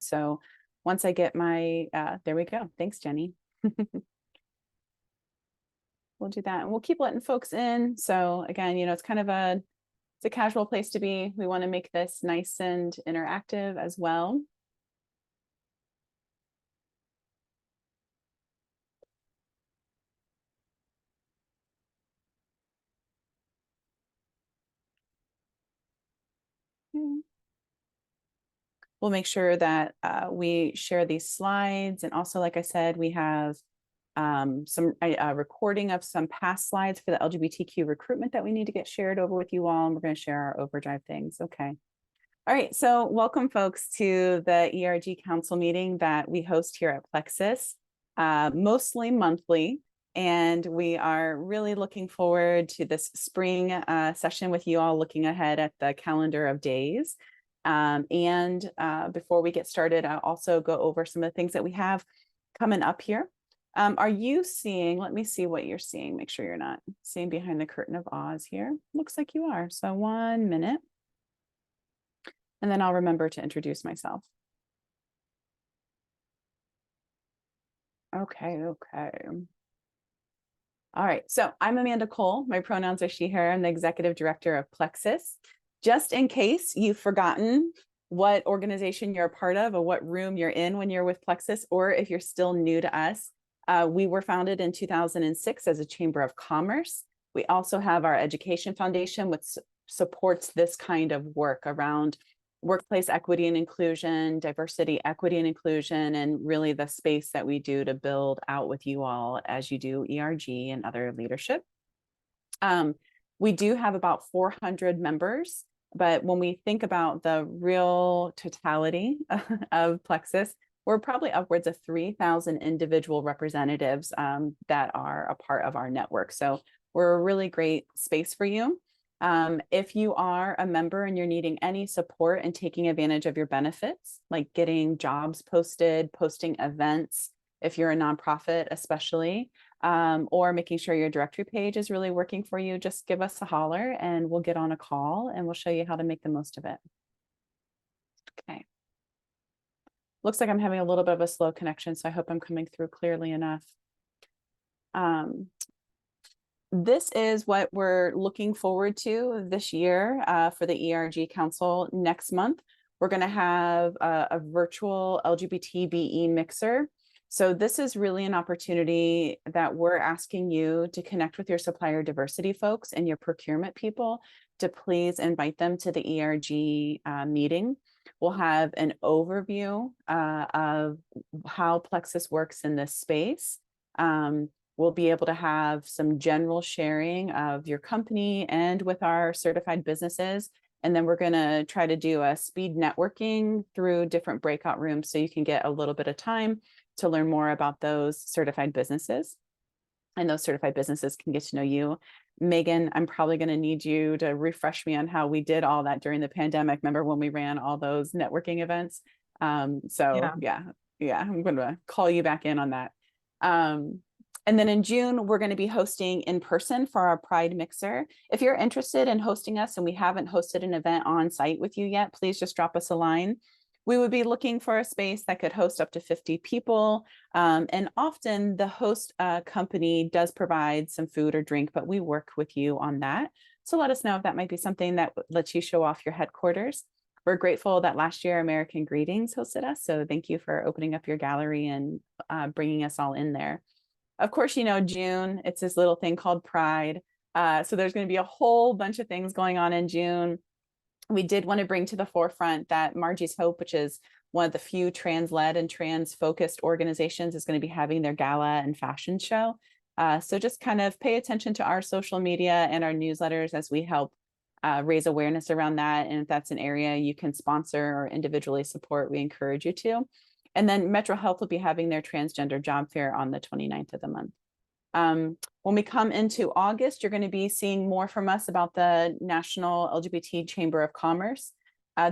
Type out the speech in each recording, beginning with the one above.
So once I get my, there we go. Thanks, Jenny. We'll do that and we'll keep letting folks in. So again, it's kind of it's a casual place to be. We want to make this nice and interactive as well. We'll make sure that we share these slides. And also, like I said, we have some recording of some past slides for the LGBTQ recruitment that we need to get shared over with you all. And we're going to share our overdrive things. Okay. All right. So welcome, folks, to the ERG Council meeting that we host here at Plexus, mostly monthly. And we are really looking forward to this spring session with you all, looking ahead at the calendar of days. Before we get started, I'll also go over some of the things that we have coming up here. Are you seeing, let me see what you're seeing, make sure you're not seeing behind the curtain of Oz here. Looks like you are. So 1 minute. And then I'll remember to introduce myself. Okay. All right, so I'm Amanda Cole. My pronouns are she, her. I'm the executive director of Plexus. Just in case you've forgotten what organization you're a part of or what room you're in when you're with Plexus, or if you're still new to us, we were founded in 2006 as a chamber of commerce. We also have our education foundation, which supports this kind of work around workplace equity and inclusion, diversity, equity and inclusion, and really the space that we do to build out with you all as you do ERG and other leadership. We do have about 400 members, but when we think about the real totality of Plexus, we're probably upwards of 3,000 individual representatives that are a part of our network. So we're a really great space for you. If you are a member and you're needing any support in taking advantage of your benefits, like getting jobs posted, posting events, if you're a nonprofit especially, or making sure your directory page is really working for you, just give us a holler and we'll get on a call and we'll show you how to make the most of it. Okay. Looks like I'm having a little bit of a slow connection, so I hope I'm coming through clearly enough. This is what we're looking forward to this year for the ERG Council next month. We're going to have a virtual LGBT mixer. So this is really an opportunity that we're asking you to connect with your supplier diversity folks and your procurement people to please invite them to the ERG meeting. We'll have an overview of how Plexus works in this space. We'll be able to have some general sharing of your company and with our certified businesses. And then we're going to try to do a speed networking through different breakout rooms so you can get a little bit of time to learn more about those certified businesses. And those certified businesses can get to know you. Megan, I'm probably going to need you to refresh me on how we did all that during the pandemic. Remember when we ran all those networking events? Yeah, I'm going to call you back in on that. And then in June, we're going to be hosting in person for our Pride Mixer. If you're interested in hosting us and we haven't hosted an event on site with you yet, please just drop us a line. We would be looking for a space that could host up to 50 people. And often the host company does provide some food or drink, but we work with you on that. So let us know if that might be something that lets you show off your headquarters. We're grateful that last year American Greetings hosted us. So thank you for opening up your gallery and bringing us all in there. Of course, June, it's this little thing called Pride. So there's going to be a whole bunch of things going on in June. We did want to bring to the forefront that Margie's Hope, which is one of the few trans-led and trans-focused organizations, is going to be having their gala and fashion show. So just kind of pay attention to our social media and our newsletters as we help raise awareness around that. And if that's an area you can sponsor or individually support, we encourage you to. And then Metro Health will be having their transgender job fair on the 29th of the month. When we come into August, you're going to be seeing more from us about the National LGBT Chamber of Commerce.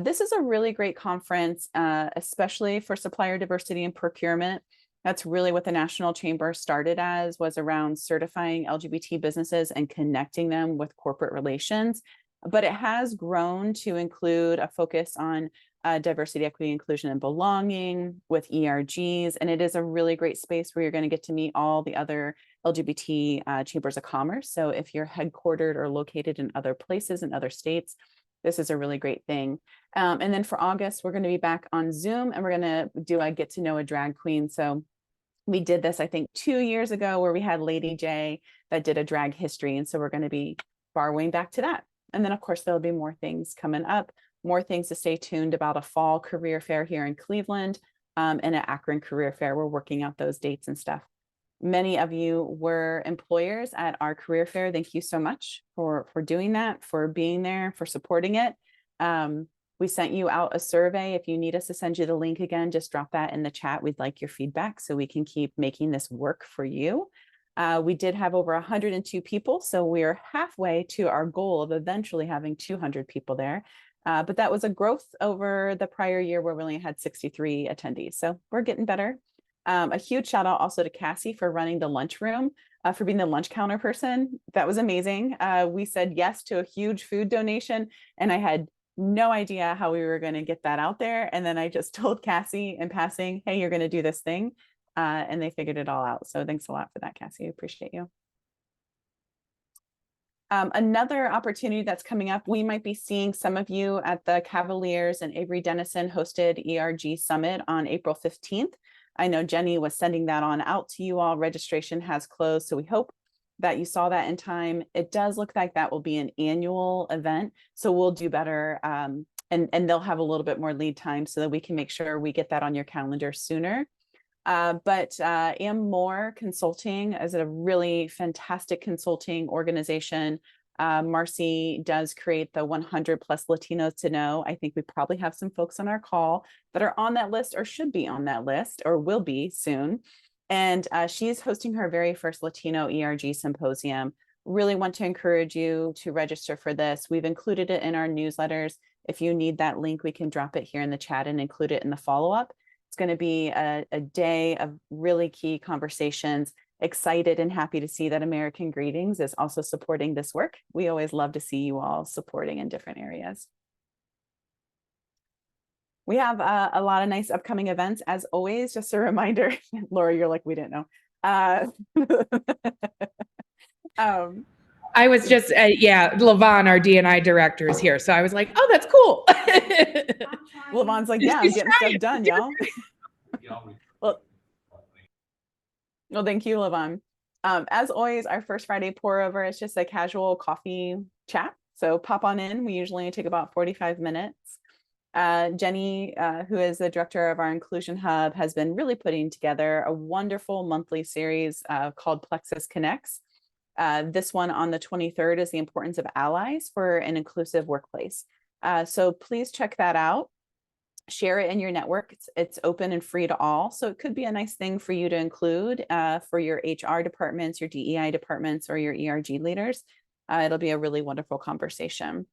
This is a really great conference, especially for supplier diversity and procurement. That's really what the National Chamber started as, was around certifying LGBT businesses and connecting them with corporate relations. But it has grown to include a focus on diversity, equity, inclusion, and belonging with ERGs. And it is a really great space where you're going to get to meet all the other LGBT chambers of commerce. So if you're headquartered or located in other places in other states, this is a really great thing. And then for August, we're going to be back on Zoom, and we're going to do a get to know a drag queen. So we did this, I think, 2 years ago, where we had Lady J that did a drag history. And so we're going to be borrowing back to that. And then, of course, there'll be more things coming up, more things to stay tuned about a fall career fair here in Cleveland, and an Akron career fair. We're working out those dates and stuff. Many of you were employers at our career fair. Thank you so much for doing that, for being there, for supporting it. We sent you out a survey. If you need us to send you the link again, just drop that in the chat. We'd like your feedback so we can keep making this work for you. We did have over 102 people, so we're halfway to our goal of eventually having 200 people there. But that was a growth over the prior year where we only had 63 attendees. So we're getting better. A huge shout out also to Cassie for running the lunchroom, for being the lunch counter person. That was amazing. We said yes to a huge food donation, and I had no idea how we were going to get that out there. And then I just told Cassie in passing, hey, you're going to do this thing. And they figured it all out. So thanks a lot for that, Cassie. I appreciate you. Another opportunity that's coming up, we might be seeing some of you at the Cavaliers and Avery Dennison hosted ERG Summit on April 15th. I know Jenny was sending that on out to you all. Registration has closed, so we hope that you saw that in time. It does look like that will be an annual event, so we'll do better, and they'll have a little bit more lead time so that we can make sure we get that on your calendar sooner. But Am More Consulting is a really fantastic consulting organization. Marcy does create the 100 plus Latinos to know. I think we probably have some folks on our call that are on that list or should be on that list or will be soon. And she's hosting her very first Latino ERG symposium. Really want to encourage you to register for this. We've included it in our newsletters. If you need that link, we can drop it here in the chat and include it in the follow-up. It's going to be a day of really key conversations. Excited and happy to see that American Greetings is also supporting this work. We always love to see you all supporting in different areas. We have a lot of nice upcoming events. As always, just a reminder, Laura, you're like, we didn't know. I was just, Lavon, our D&I director, is here. So I was like, oh, that's cool. Lavon's like, yeah, I'm getting stuff done, y'all. Well, thank you, Lavon. As always, our first Friday pour over is just a casual coffee chat. So pop on in. We usually take about 45 minutes. Jenny, who is the director of our Inclusion Hub, has been really putting together a wonderful monthly series called Plexus Connects. This one on the 23rd is the importance of allies for an inclusive workplace. So please check that out. Share it in your network. It's open and free to all. So it could be a nice thing for you to include for your HR departments, your DEI departments, or your ERG leaders. It'll be a really wonderful conversation.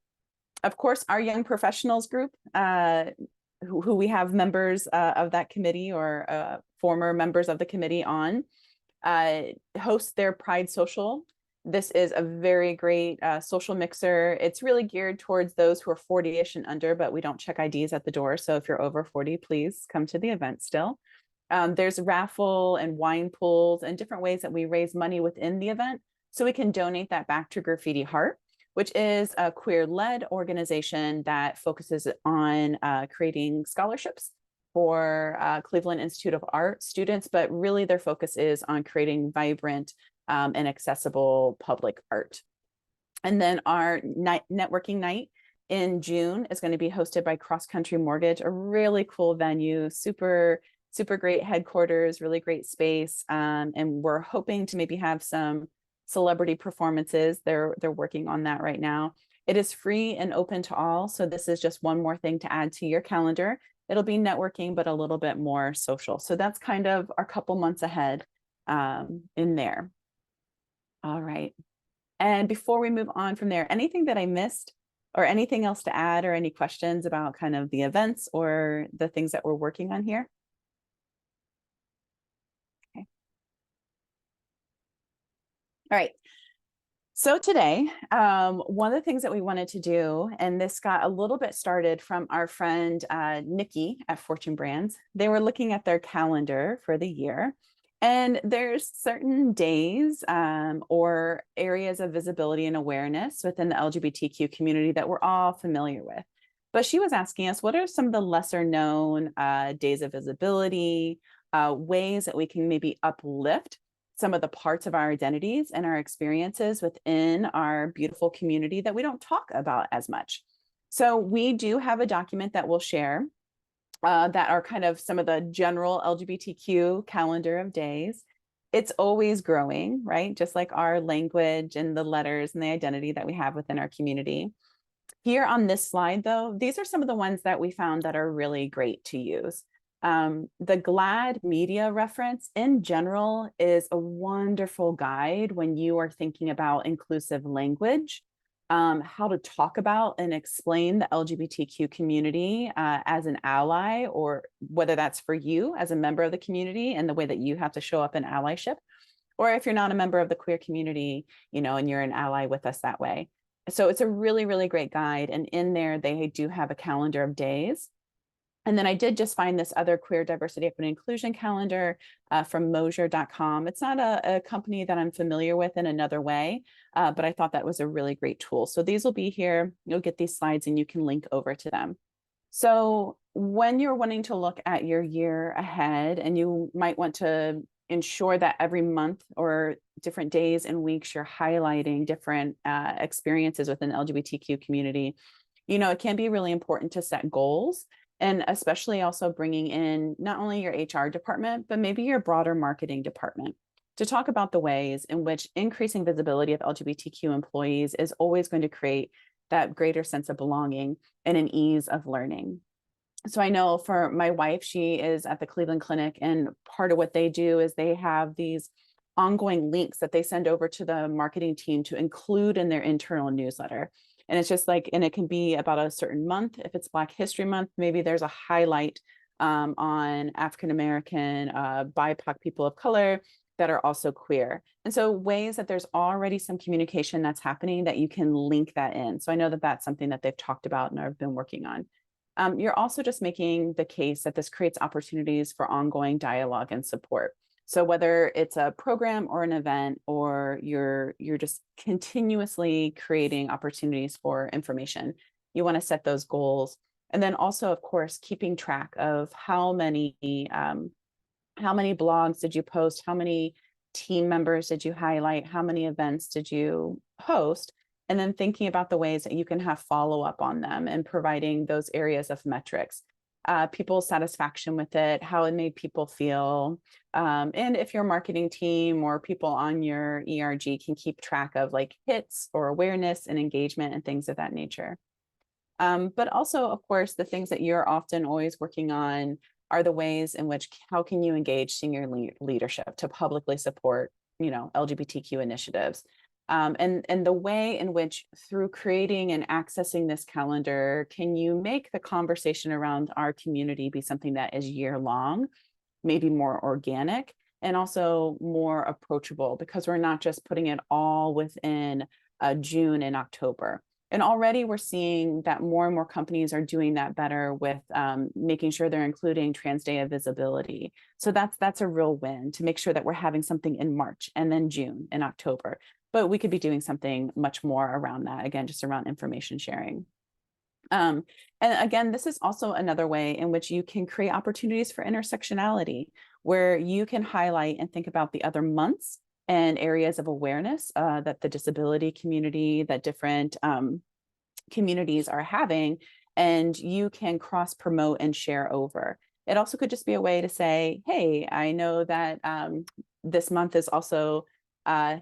Of course, our young professionals group, who we have members of that committee or former members of the committee on, host their Pride Social. This is a very great social mixer. It's really geared towards those who are 40-ish and under, but we don't check IDs at the door. So if you're over 40, please come to the event still. There's raffle and wine pools and different ways that we raise money within the event so we can donate that back to Graffiti Heart, which is a queer-led organization that focuses on creating scholarships for Cleveland Institute of Art students, but really their focus is on creating vibrant and accessible public art. And then our networking night in June is going to be hosted by Cross Country Mortgage, a really cool venue, super great headquarters, really great space. And we're hoping to maybe have some celebrity performances. They're working on that right now. It is free and open to all. So this is just one more thing to add to your calendar. It'll be networking, but a little bit more social. So that's kind of our couple months ahead in there. All right. And before we move on from there, anything that I missed or anything else to add or any questions about kind of the events or the things that we're working on here? Okay. All right. So today, one of the things that we wanted to do, and this got a little bit started from our friend Nikki at Fortune Brands. They were looking at their calendar for the year, and there's certain days or areas of visibility and awareness within the LGBTQ community that we're all familiar with. But she was asking us, what are some of the lesser known days of visibility, ways that we can maybe uplift some of the parts of our identities and our experiences within our beautiful community that we don't talk about as much. So we do have a document that we'll share that are kind of some of the general LGBTQ calendar of days. It's always growing, right? Just like our language and the letters and the identity that we have within our community. Here on this slide, though, these are some of the ones that we found that are really great to use. The GLAAD media reference in general is a wonderful guide when you are thinking about inclusive language, how to talk about and explain the LGBTQ community as an ally, or whether that's for you as a member of the community and the way that you have to show up in allyship, or if you're not a member of the queer community, and you're an ally with us that way. So it's a really, really great guide. And in there, they do have a calendar of days. And then I did just find this other queer diversity, equity, and inclusion calendar from Mosier.com. It's not a company that I'm familiar with in another way, but I thought that was a really great tool. So these will be here. You'll get these slides and you can link over to them. So when you're wanting to look at your year ahead, and you might want to ensure that every month or different days and weeks you're highlighting different experiences within the LGBTQ community, it can be really important to set goals, and especially also bringing in not only your HR department, but maybe your broader marketing department to talk about the ways in which increasing visibility of LGBTQ employees is always going to create that greater sense of belonging and an ease of learning. So I know for my wife, she is at the Cleveland Clinic, and part of what they do is they have these ongoing links that they send over to the marketing team to include in their internal newsletter. And it's just like, and it can be about a certain month. If it's Black History Month, maybe there's a highlight on African-American, BIPOC people of color that are also queer. And so ways that there's already some communication that's happening that you can link that in. So I know that that's something that they've talked about and I've been working on. You're also just making the case that this creates opportunities for ongoing dialogue and support. So whether it's a program or an event, or you're just continuously creating opportunities for information, you want to set those goals. And then also, of course, keeping track of how many blogs did you post, how many team members did you highlight, how many events did you host, and then thinking about the ways that you can have follow-up on them and providing those areas of metrics, people's satisfaction with it, how it made people feel. And if your marketing team or people on your ERG can keep track of like hits or awareness and engagement and things of that nature. But also, of course, the things that you're often always working on are the ways in which, how can you engage senior leadership to publicly support, LGBTQ initiatives. And the way in which, through creating and accessing this calendar, can you make the conversation around our community be something that is year long, maybe more organic, and also more approachable, because we're not just putting it all within June and October. And already we're seeing that more and more companies are doing that better with making sure they're including Trans Day of Visibility. So that's a real win, to make sure that we're having something in March and then June and October. But we could be doing something much more around that, again, just around information sharing. And again, this is also another way in which you can create opportunities for intersectionality, where you can highlight and think about the other months and areas of awareness that the disability community, that different communities are having, and you can cross promote and share over. It also could just be a way to say, hey, I know that this month is also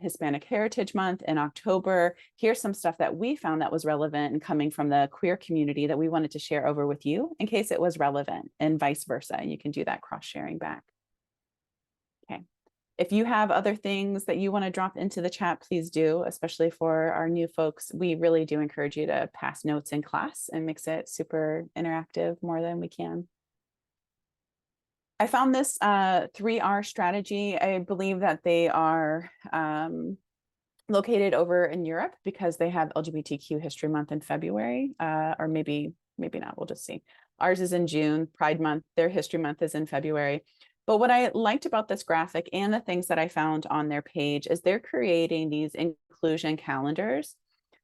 Hispanic Heritage Month in October. Here's some stuff that we found that was relevant and coming from the queer community that we wanted to share over with you in case it was relevant, and vice versa. And you can do that cross-sharing back. Okay. If you have other things that you want to drop into the chat, please do, especially for our new folks. We really do encourage you to pass notes in class and makes it super interactive more than we can. I found this 3R strategy. I believe that they are located over in Europe because they have LGBTQ History Month in February, or maybe not. We'll just see. Ours is in June, Pride Month. Their History Month is in February. But what I liked about this graphic and the things that I found on their page is they're creating these inclusion calendars.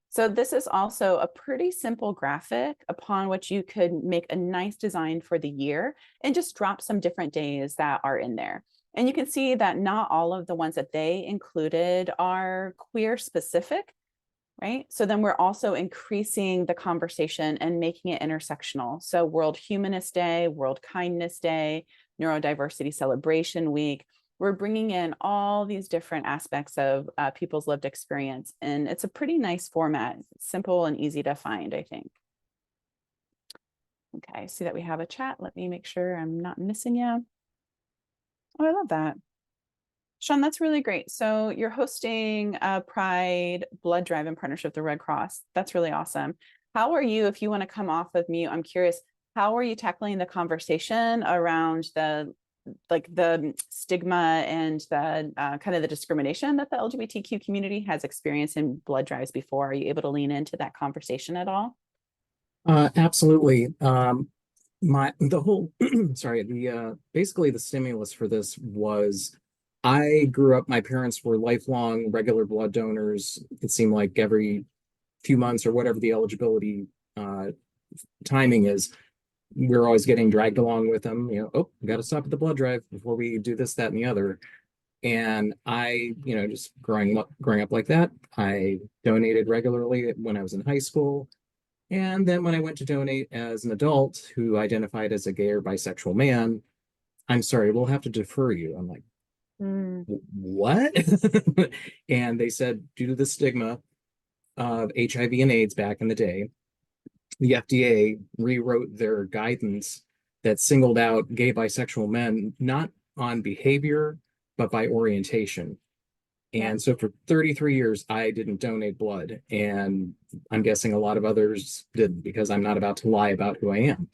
So this is also a pretty simple graphic upon which you could make a nice design for the year and just drop some different days that are in there. And you can see that not all of the ones that they included are queer specific, right? So then we're also increasing the conversation and making it intersectional. So World Humanist Day, World Kindness Day, Neurodiversity Celebration Week. We're bringing in all these different aspects of people's lived experience. And it's a pretty nice format, simple and easy to find, I think. Okay, I see that we have a chat. Let me make sure I'm not missing you. Oh, I love that. Sean, that's really great. So you're hosting a Pride blood drive in partnership with the Red Cross. That's really awesome. How are you, if you want to come off of mute, I'm curious, how are you tackling the conversation around the stigma and the kind of the discrimination that the LGBTQ community has experienced in blood drives before? Are you able to lean into that conversation at all? Absolutely. The whole sorry, basically the stimulus for this was I grew up, my parents were lifelong regular blood donors. It seemed like every few months or whatever the eligibility timing is, we're always getting dragged along with them. Oh, we got to stop at the blood drive before we do this, that, and the other. And I, just growing up like that, I donated regularly when I was in high school. And then when I went to donate as an adult who identified as a gay or bisexual man, I'm sorry, we'll have to defer you. I'm like, what? And they said, due to the stigma of HIV and AIDS back in the day, the FDA rewrote their guidance that singled out gay bisexual men not on behavior, but by orientation. And so for 33 years, I didn't donate blood. And I'm guessing a lot of others didn't, because I'm not about to lie about who I am.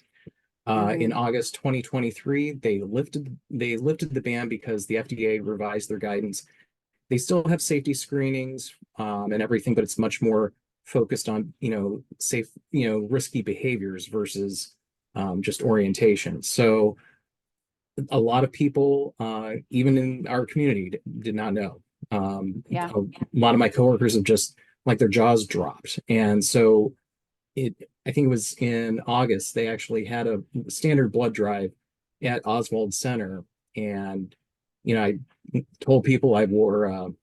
In August 2023, they lifted the ban because the FDA revised their guidance. They still have safety screenings and everything, but it's much more focused on, safe, risky behaviors versus just orientation. So a lot of people, even in our community, did not know. A lot of my coworkers have just like their jaws dropped. And so I think it was in August, they actually had a standard blood drive at Oswald Center. And, I told people I wore,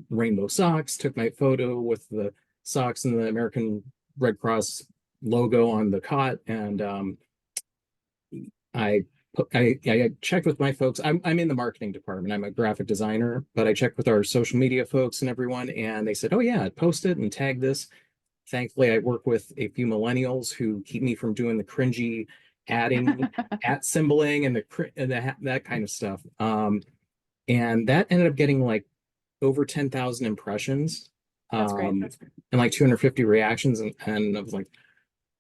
rainbow socks, took my photo with the socks and the American Red Cross logo on the cot. And I checked with my folks. I'm in the marketing department. I'm a graphic designer, but I checked with our social media folks and everyone, and they said, "Oh yeah, post it and tag this." Thankfully, I work with a few millennials who keep me from doing the cringy adding at symboling and that kind of stuff. And that ended up getting like over 10,000 impressions. That's great. And like 250 reactions, and I was like,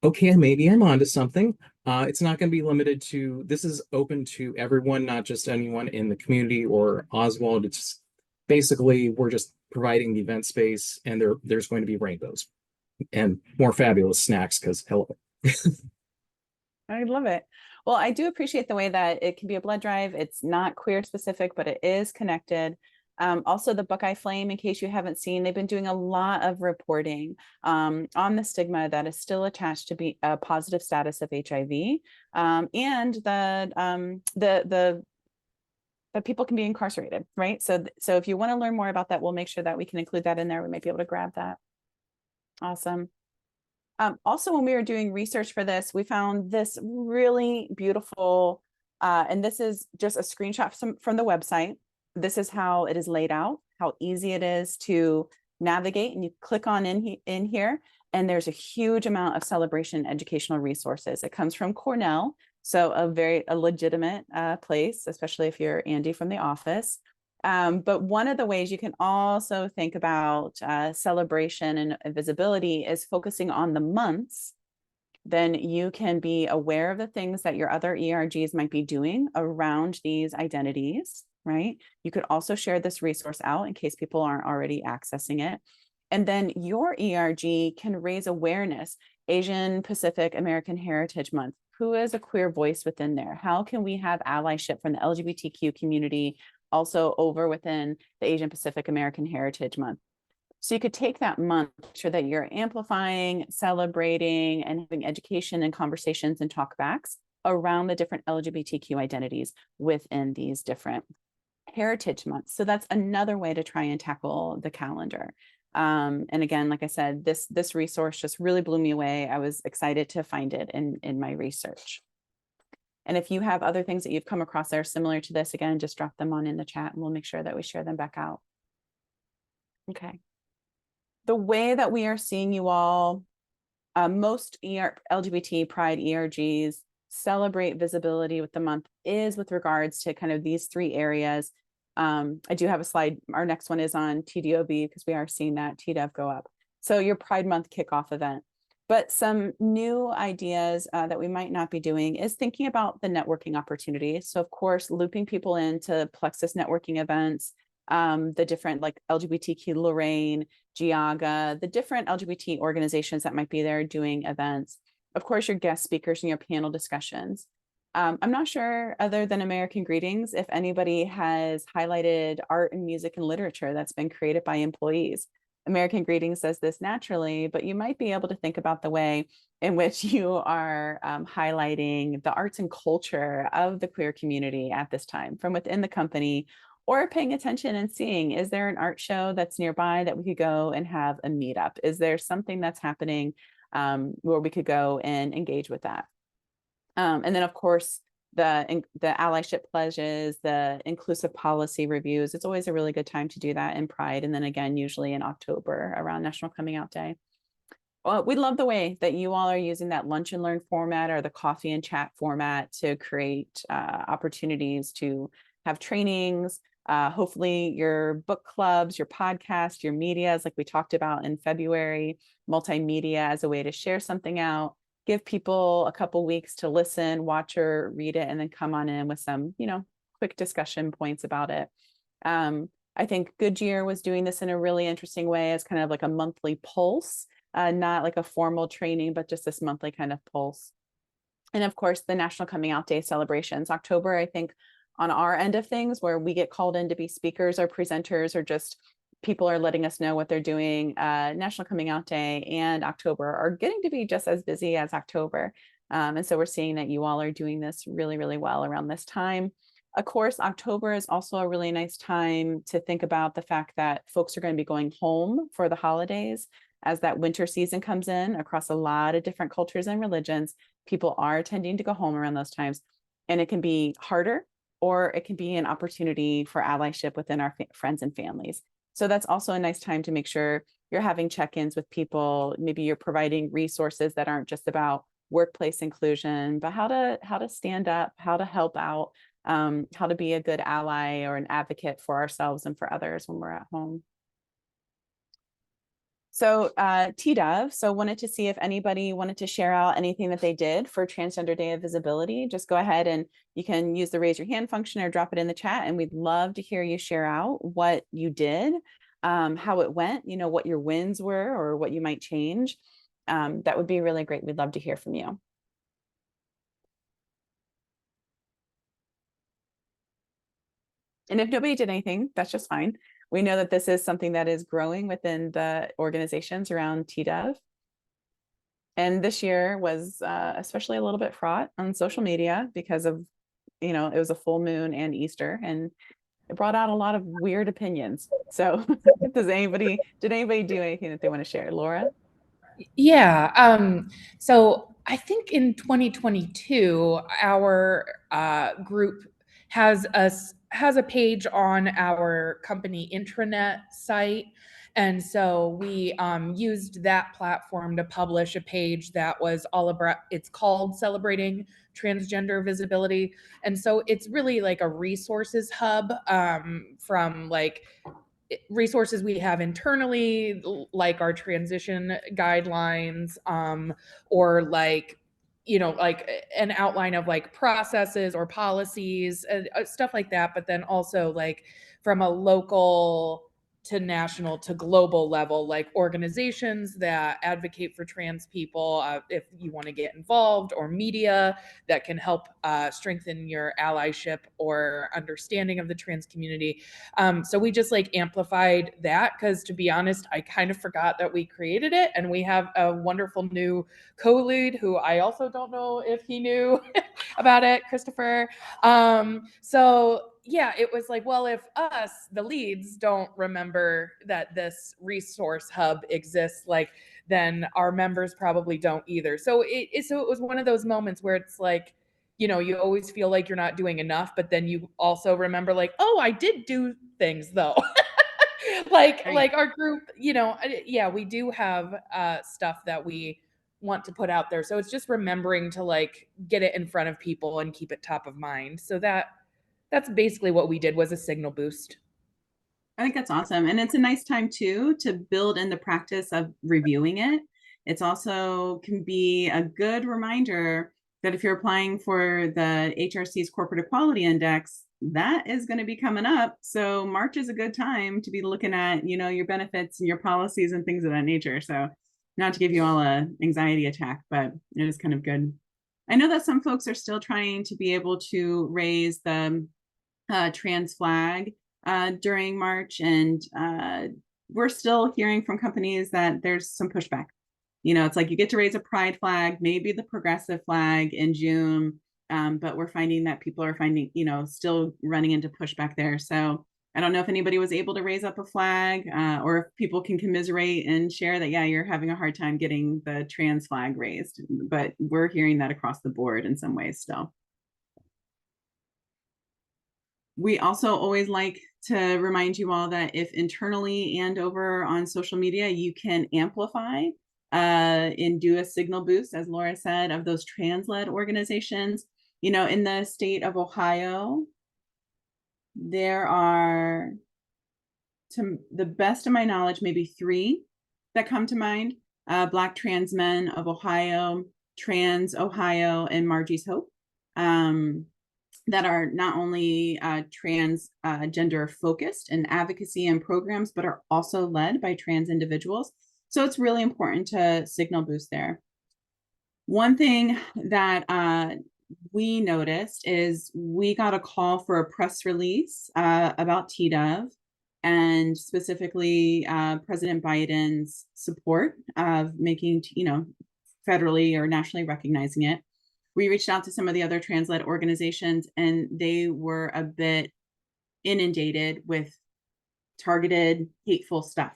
okay, maybe I'm onto something. It's not going to be limited to, this is open to everyone, not just anyone in the community or Oswald. It's basically, we're just providing the event space, and there's going to be rainbows and more fabulous snacks, because hello. I love it. Well, I do appreciate the way that it can be a blood drive. It's not queer specific, but it is connected. Also, the Buckeye Flame, in case you haven't seen, they've been doing a lot of reporting on the stigma that is still attached to be a positive status of HIV, and that people can be incarcerated, right? So if you want to learn more about that, we'll make sure that we can include that in there. We might be able to grab that. Awesome. Also, when we were doing research for this, we found this really beautiful, and this is just a screenshot from the website. This is how it is laid out, how easy it is to navigate, and you click on in here, and there's a huge amount of celebration educational resources. It comes from Cornell, so a legitimate place, especially if you're Andy from the office. But one of the ways you can also think about celebration and visibility is focusing on the months. Then you can be aware of the things that your other ERGs might be doing around these identities, right? You could also share this resource out in case people aren't already accessing it. And then your ERG can raise awareness. Asian Pacific American Heritage Month. Who is a queer voice within there? How can we have allyship from the LGBTQ community also over within the Asian Pacific American Heritage Month? So you could take that month, make sure that you're amplifying, celebrating, and having education and conversations and talkbacks around the different LGBTQ identities within these different heritage months. So that's another way to try and tackle the calendar. And again, like I said, this resource just really blew me away. I was excited to find it in my research. And if you have other things that you've come across that are similar to this, again, just drop them on in the chat and we'll make sure that we share them back out. Okay. The way that we are seeing you all, most LGBT Pride ERGs celebrate visibility with the month is with regards to kind of these three areas. I do have a slide. Our next one is on TDOB because we are seeing that TDEV go up. So your Pride Month kickoff event. But some new ideas that we might not be doing is thinking about the networking opportunities. So of course, looping people into Plexus networking events, the different like LGBTQ Lorraine, Giaga, the different LGBT organizations that might be there doing events. Of course, your guest speakers and your panel discussions. I'm not sure, other than American Greetings, if anybody has highlighted art and music and literature that's been created by employees. American Greetings says this naturally, but you might be able to think about the way in which you are highlighting the arts and culture of the queer community at this time from within the company, or paying attention and seeing, is there an art show that's nearby that we could go and have a meetup? Is there something that's happening where we could go and engage with that? And then of course, the allyship pledges, the inclusive policy reviews. It's always a really good time to do that in Pride. And then again, usually in October around National Coming Out Day. Well, we love the way that you all are using that lunch and learn format or the coffee and chat format to create opportunities to have trainings, hopefully your book clubs, your podcast, your medias, like we talked about in February, multimedia as a way to share something out, give people a couple weeks to listen, watch or read it, and then come on in with some, quick discussion points about it. I think Goodyear was doing this in a really interesting way as kind of like a monthly pulse, not like a formal training, but just this monthly kind of pulse. And of course, the National Coming Out Day celebrations, October, I think on our end of things where we get called in to be speakers or presenters or just people are letting us know what they're doing. National Coming Out Day and October are getting to be just as busy as October. And so we're seeing that you all are doing this really, really well around this time. Of course, October is also a really nice time to think about the fact that folks are going to be going home for the holidays as that winter season comes in across a lot of different cultures and religions. People are tending to go home around those times, and it can be harder, or it can be an opportunity for allyship within our friends and families. So that's also a nice time to make sure you're having check-ins with people. Maybe you're providing resources that aren't just about workplace inclusion, but how to stand up, how to help out, how to be a good ally or an advocate for ourselves and for others when we're at home. So TDEV, so wanted to see if anybody wanted to share out anything that they did for Transgender Day of Visibility. Just go ahead and you can use the raise your hand function or drop it in the chat. And we'd love to hear you share out what you did, how it went, what your wins were or what you might change. That would be really great. We'd love to hear from you. And if nobody did anything, that's just fine. We know that this is something that is growing within the organizations around TDEV. And this year was especially a little bit fraught on social media because of, it was a full moon and Easter, and it brought out a lot of weird opinions. So did anybody do anything that they want to share? Laura? Yeah. So I think in 2022, our group has a page on our company intranet site. And so we used that platform to publish a page that was all about, it's called Celebrating Transgender Visibility. And so it's really like a resources hub from like resources we have internally, like our transition guidelines, or like like an outline of like processes or policies and stuff like that, but then also like from a local to national to global level, like organizations that advocate for trans people, if you want to get involved, or media that can help strengthen your allyship or understanding of the trans community. So we just like amplified that, because to be honest, I kind of forgot that we created it, and we have a wonderful new co-lead who I also don't know if he knew about it, Christopher. So yeah, it was like, well, if us, the leads, don't remember that this resource hub exists, like, then our members probably don't either. So it was one of those moments where it's like, you always feel like you're not doing enough, but then you also remember like, oh, I did do things though. like our group, yeah, we do have stuff that we want to put out there. So it's just remembering to like get it in front of people and keep it top of mind. So that's basically what we did, was a signal boost. I think that's awesome. And it's a nice time too to build in the practice of reviewing it. It's also can be a good reminder that if you're applying for the HRC's Corporate Equality Index, that is going to be coming up. So March is a good time to be looking at, your benefits and your policies and things of that nature. So not to give you all a anxiety attack, but it is kind of good. I know that some folks are still trying to be able to raise the trans flag during March, and we're still hearing from companies that there's some pushback. It's like you get to raise a pride flag, maybe the progressive flag in June, but we're finding that people are still running into pushback there. So I don't know if anybody was able to raise up a flag, or if people can commiserate and share that, yeah, you're having a hard time getting the trans flag raised, but we're hearing that across the board in some ways still. We also always like to remind you all that if internally and over on social media, you can amplify and do a signal boost, as Laura said, of those trans-led organizations. In the state of Ohio, there are, to the best of my knowledge, maybe 3 that come to mind. Black Trans Men of Ohio, Trans Ohio, and Margie's Hope. That are not only transgender focused in advocacy and programs, but are also led by trans individuals. So it's really important to signal boost there. One thing that we noticed is we got a call for a press release about TDOV, and specifically President Biden's support of making, federally or nationally recognizing it. We reached out to some of the other trans-led organizations, and they were a bit inundated with targeted, hateful stuff.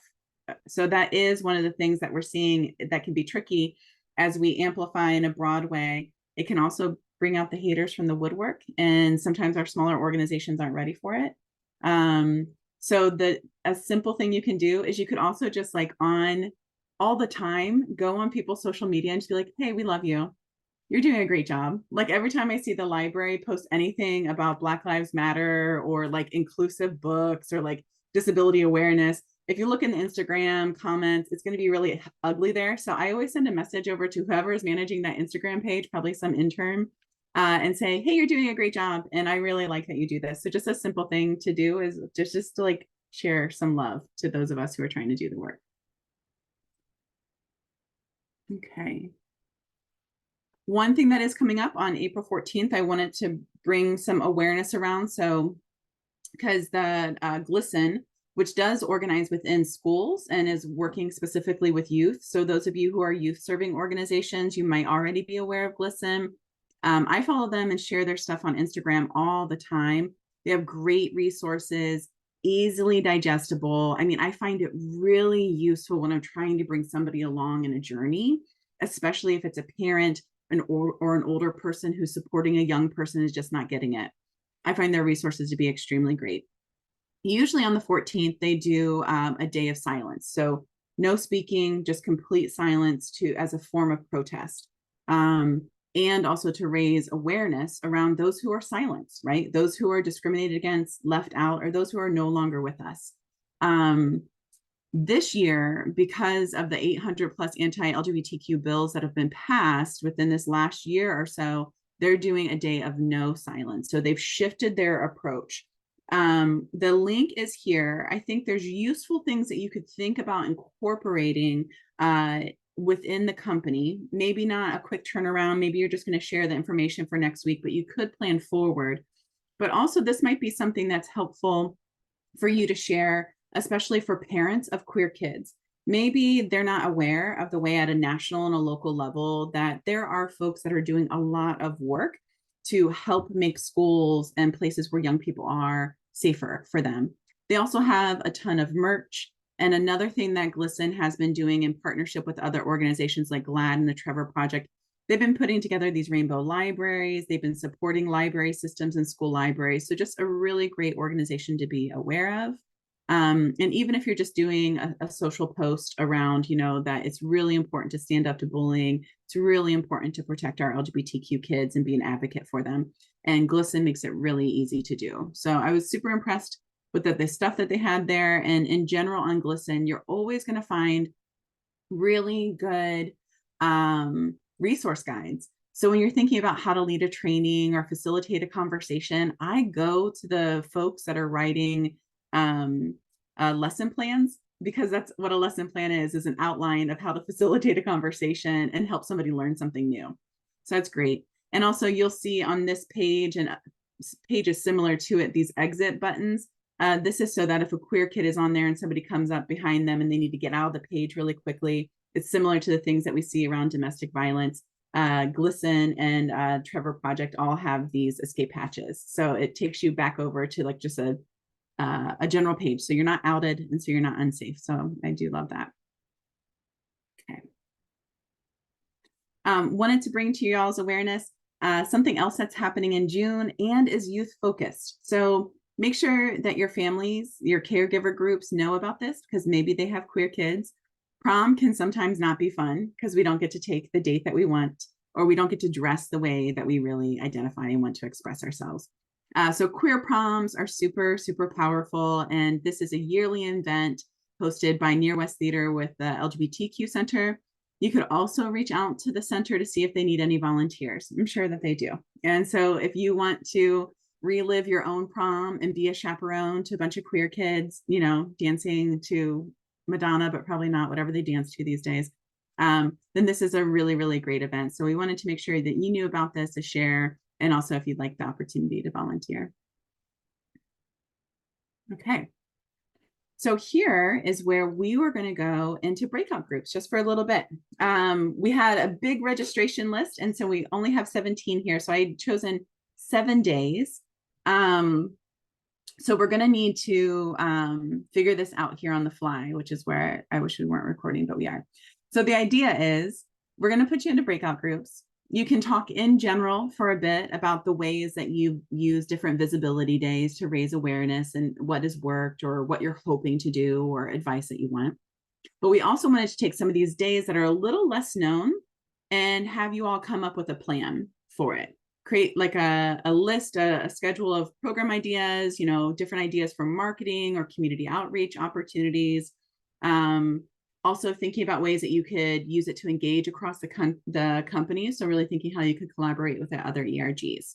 So that is one of the things that we're seeing that can be tricky as we amplify in a broad way. It can also bring out the haters from the woodwork, and sometimes our smaller organizations aren't ready for it. So a simple thing you can do is you could also just like on all the time, go on people's social media and just be like, hey, we love you. You're doing a great job. Like every time I see the library post anything about Black Lives Matter or like inclusive books or like disability awareness, if you look in the Instagram comments, it's going to be really ugly there. So I always send a message over to whoever is managing that Instagram page, probably some intern, and say, hey, you're doing a great job. And I really like that you do this. So just a simple thing to do is just to like share some love to those of us who are trying to do the work. Okay. One thing that is coming up on April 14th, I wanted to bring some awareness around. So, because the GLSEN, which does organize within schools and is working specifically with youth. So those of you who are youth serving organizations, you might already be aware of GLSEN. I follow them and share their stuff on Instagram all the time. They have great resources, easily digestible. I mean, I find it really useful when I'm trying to bring somebody along in a journey, especially if it's a parent or an older person who's supporting a young person is just not getting it. I find their resources to be extremely great. Usually on the 14th, they do a day of silence. So no speaking, just complete silence as a form of protest. And also to raise awareness around those who are silenced, right? Those who are discriminated against, left out, or those who are no longer with us. This year, because of the 800 plus anti-LGBTQ bills that have been passed within this last year or so, they're doing a day of no silence. So they've shifted their approach. The link is here. I think there's useful things that you could think about incorporating within the company. Maybe not a quick turnaround. Maybe you're just going to share the information for next week, but you could plan forward. But also this might be something that's helpful for you to share, especially for parents of queer kids. Maybe they're not aware of the way at a national and a local level that there are folks that are doing a lot of work to help make schools and places where young people are safer for them. They also have a ton of merch. And another thing that GLSEN has been doing in partnership with other organizations like GLAAD and the Trevor Project, they've been putting together these rainbow libraries. They've been supporting library systems and school libraries. So just a really great organization to be aware of. And even if you're just doing a social post around, you know, that it's really important to stand up to bullying, it's really important to protect our LGBTQ kids and be an advocate for them. And GLSEN makes it really easy to do. So I was super impressed with the stuff that they had there. And in general on GLSEN, you're always going to find really good resource guides. So when you're thinking about how to lead a training or facilitate a conversation, I go to the folks that are writing lesson plans, because that's what a lesson plan is an outline of how to facilitate a conversation and help somebody learn something new. So that's great. And also you'll see on this page, and pages similar to it, these exit buttons. This is so that if a queer kid is on there and somebody comes up behind them and they need to get out of the page really quickly, it's similar to the things that we see around domestic violence. GLSEN and Trevor Project all have these escape hatches. So it takes you back over to like just a general page. So you're not outed and so you're not unsafe. So I do love that. Okay. Wanted to bring to y'all's awareness something else that's happening in June and is youth focused. So make sure that your families, your caregiver groups know about this, because maybe they have queer kids. Prom can sometimes not be fun because we don't get to take the date that we want, or we don't get to dress the way that we really identify and want to express ourselves. So queer proms are super, super powerful. And this is a yearly event hosted by Near West Theater with the LGBTQ Center. You could also reach out to the center to see if they need any volunteers. I'm sure that they do. And so if you want to relive your own prom and be a chaperone to a bunch of queer kids, you know, dancing to Madonna, but probably not whatever they dance to these days, then this is a really, really great event. So we wanted to make sure that you knew about this, to share, and also if you'd like the opportunity to volunteer. Okay. So here is where we were going to go into breakout groups just for a little bit. We had a big registration list, and so we only have 17 here. So I had chosen 7 days. So we're going to need to figure this out here on the fly, which is where I wish we weren't recording, but we are. So the idea is we're going to put you into breakout groups. You can talk in general for a bit about the ways that you use different visibility days to raise awareness and what has worked or what you're hoping to do or advice that you want. But we also wanted to take some of these days that are a little less known and have you all come up with a plan for it. Create like a list, a schedule of program ideas, you know, different ideas for marketing or community outreach opportunities. Also thinking about ways that you could use it to engage across the company. So really thinking how you could collaborate with the other ERGs.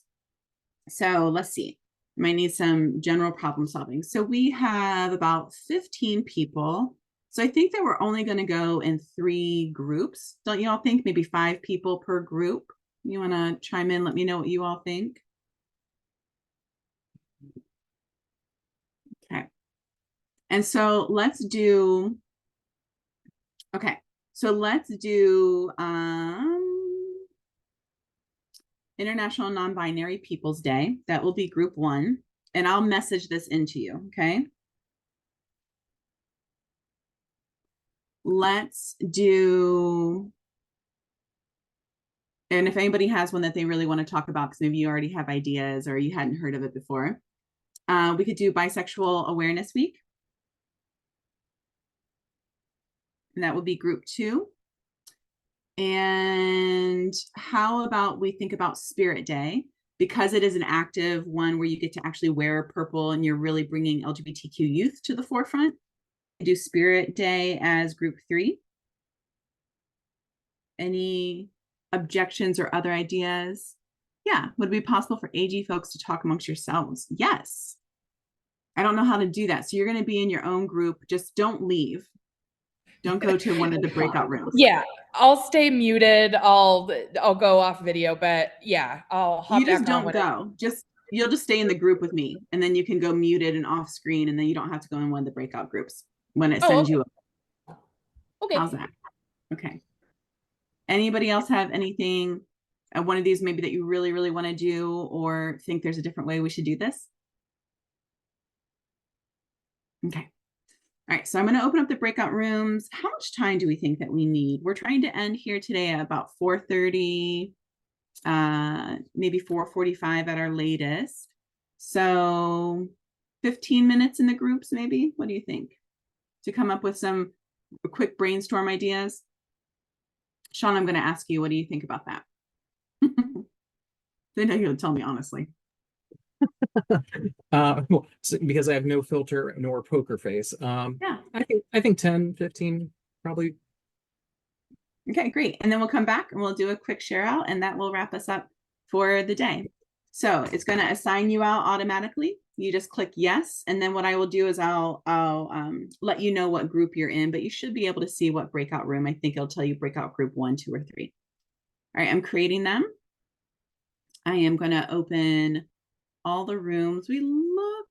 So let's see, might need some general problem solving. So we have about 15 people. So I think that we're only going to go in 3 groups. Don't you all think? Maybe 5 people per group. You want to chime in? Let me know what you all think. Okay. And so let's do, okay. So let's do International Non-Binary Peoples Day. That will be group 1. And I'll message this into you, okay? Let's do, and if anybody has one that they really want to talk about, because maybe you already have ideas or you hadn't heard of it before, we could do Bisexual Awareness Week. And that would be group 2. And how about we think about Spirit Day, because it is an active one where you get to actually wear purple and you're really bringing LGBTQ youth to the forefront. do Spirit Day as group 3. Any objections or other ideas? Yeah. Would it be possible for AG folks to talk amongst yourselves? Yes. I don't know how to do that. So you're going to be in your own group. Just don't leave. Don't go to one of the breakout rooms. Yeah, I'll stay muted. I'll go off video, but yeah, I'll hop You just back on don't go. You'll just stay in the group with me, and then you can go muted and off screen, and then you don't have to go in one of the breakout groups when it sends you up. Okay. How's that? Okay. Anybody else have anything, one of these maybe that you really, really want to do, or think there's a different way we should do this? Okay. All right, so I'm going to open up the breakout rooms. How much time do we think that we need? We're trying to end here today at about 4:30, maybe 4:45 at our latest. So 15 minutes in the groups, maybe? What do you think? To come up with some quick brainstorm ideas? Sean, I'm going to ask you, what do you think about that? Then you'll tell me honestly. Well, because I have no filter nor poker face. Yeah. I think 10, 15, probably. Okay, great. And then we'll come back and we'll do a quick share out, and that will wrap us up for the day. So it's going to assign you out automatically. You just click yes. And then what I will do is I'll let you know what group you're in, but you should be able to see what breakout room. I think it'll tell you breakout group 1, 2, or 3. All right, I'm creating them. I am going to open all the rooms. We look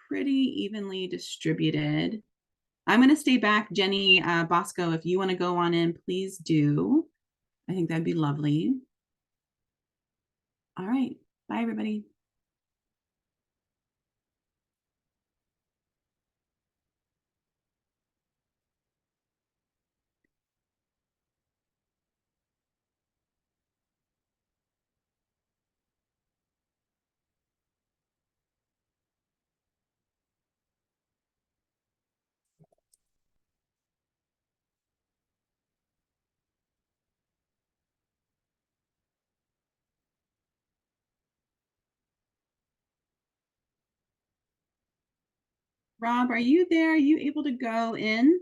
pretty evenly distributed. I'm going to stay back. Jenny Bosco, if you want to go on in, please do. I think that'd be lovely. All right. Bye, everybody. Rob, are you there? Are you able to go in?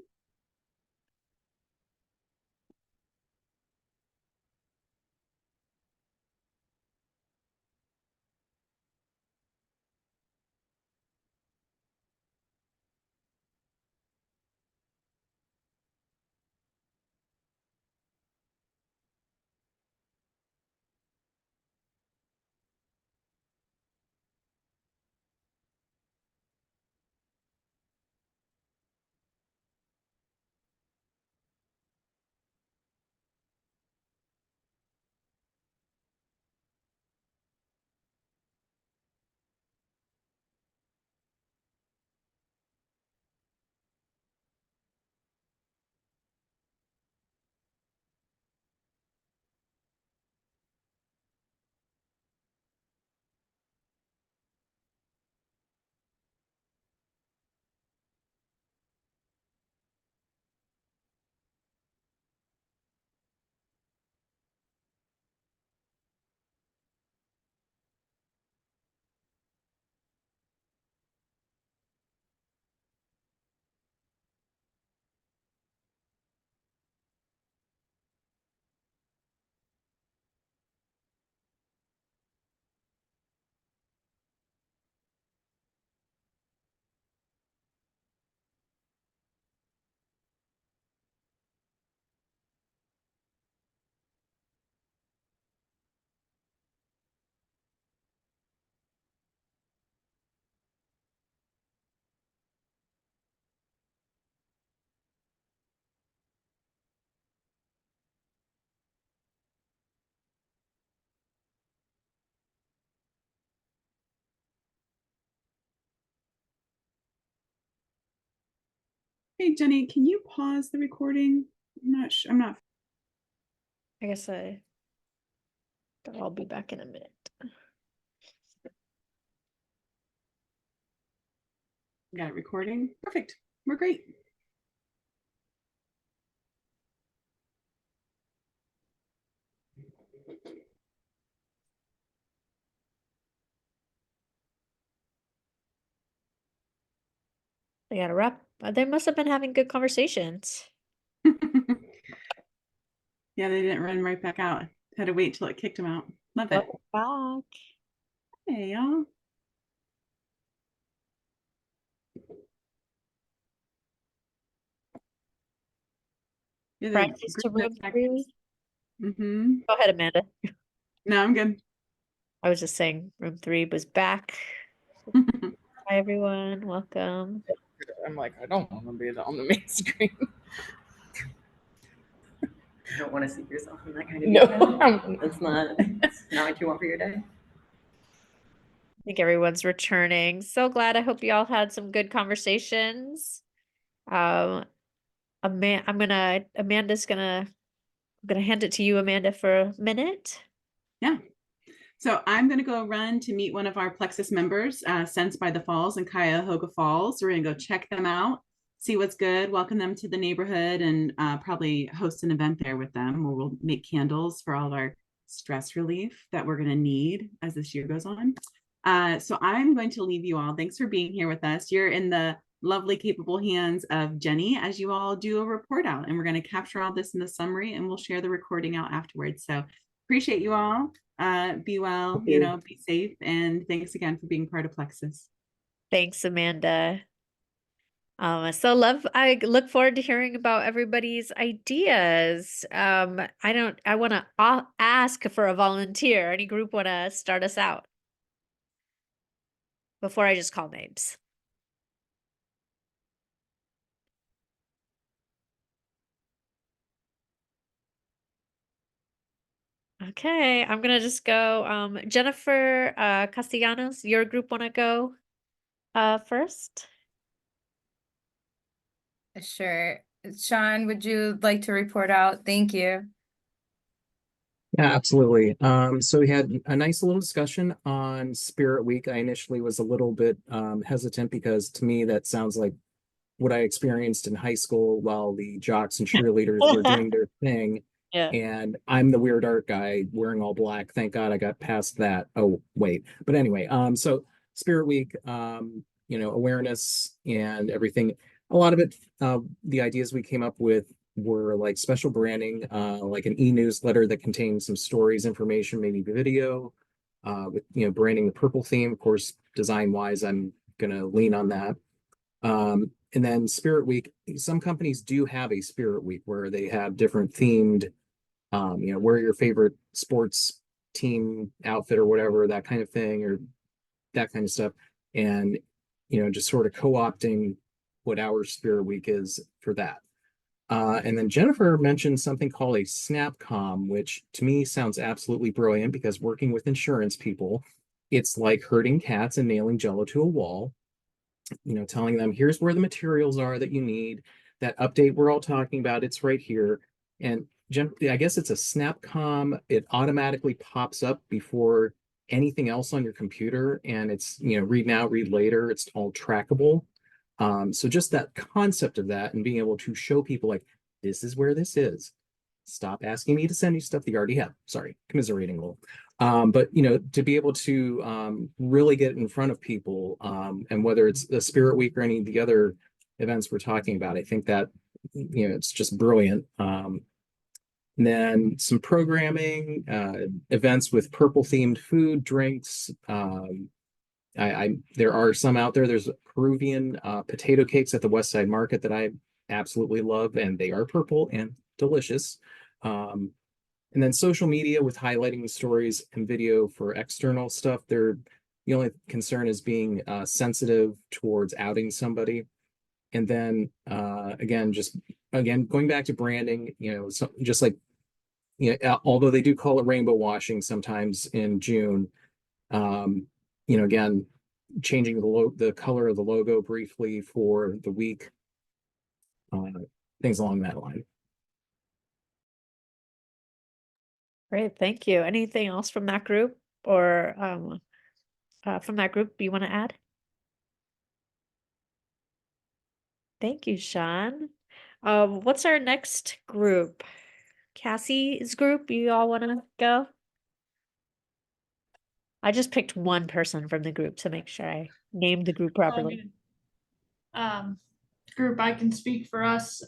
Hey, Jenny, can you pause the recording? I'm not sure. I'm not. I guess I'll be back in a minute. Got it recording. Perfect. We're great. I gotta wrap They must have been having good conversations. Yeah, they didn't run right back out. Had to wait till it kicked them out. Love it. Welcome back. Hey, y'all. You're the Practice to group room that 3. Mm-hmm. Go ahead, Amanda. No, I'm good. I was just saying room 3 was back. Hi, everyone. Welcome. I'm like, I don't want to be on the main screen. You don't want to see yourself in that kind of No, detail? That's not what you want for your day. I think everyone's returning. So glad. I hope you all had some good conversations. Amanda's gonna hand it to you, Amanda, for a minute. Yeah. So I'm going to go run to meet one of our Plexus members, Sense by the Falls in Cuyahoga Falls. We're going to go check them out, see what's good, welcome them to the neighborhood, and probably host an event there with them where we'll make candles for all of our stress relief that we're going to need as this year goes on. So I'm going to leave you all. Thanks for being here with us. You're in the lovely, capable hands of Jenny as you all do a report out. And we're going to capture all this in the summary and we'll share the recording out afterwards. So appreciate you all. Be well, be safe. And thanks again for being part of Plexus. Thanks, Amanda. I look forward to hearing about everybody's ideas. I want to ask for a volunteer. Any group want to start us out before I just call names? Okay, I'm gonna just go. Jennifer Castellanos, your group want to go first? Sure. Sean, would you like to report out? Thank you. Yeah, absolutely. So we had a nice little discussion on Spirit Week. I initially was a little bit hesitant because to me that sounds like what I experienced in high school while the jocks and cheerleaders were doing their thing. Yeah. And I'm the weird art guy wearing all black. Thank God I got past that. Oh, wait. But anyway, so Spirit Week, awareness and everything. A lot of it, the ideas we came up with were like special branding, like an e-newsletter that contains some stories, information, maybe video, with branding the purple theme. Of course, design wise, I'm gonna lean on that. And then Spirit Week, some companies do have a Spirit Week where they have different themed, wear your favorite sports team outfit or whatever, that kind of thing, or that kind of stuff. And, just sort of co-opting what our Spirit Week is for that. And then Jennifer mentioned something called a SnapCom, which to me sounds absolutely brilliant because working with insurance people, it's like herding cats and nailing Jello to a wall. Telling them here's where the materials are that you need. That update we're all talking about, it's right here. And I guess it's a SnapCom. It automatically pops up before anything else on your computer, and it's read now, read later. It's all trackable. So just that concept of that and being able to show people like this is where this is. Stop asking me to send you stuff that you already have. Sorry, commiserating a little. But to be able to really get in front of people, and whether it's the Spirit Week or any of the other events we're talking about, I think that it's just brilliant. And then some programming, events with purple themed food, drinks. There are some out there. There's Peruvian potato cakes at the West Side Market that I absolutely love, and they are purple and delicious. And then social media with highlighting the stories and video for external stuff. The only concern is being sensitive towards outing somebody. And then again, going back to branding, just like, although they do call it rainbow washing sometimes in June, again, changing the color of the logo briefly for the week, things along that line. Great, thank you. Anything else from that group or from that group you want to add? Thank you, Sean. What's our next group? Cassie's group, you all want to go? I just picked one person from the group to make sure I named the group properly. group, I can speak for us.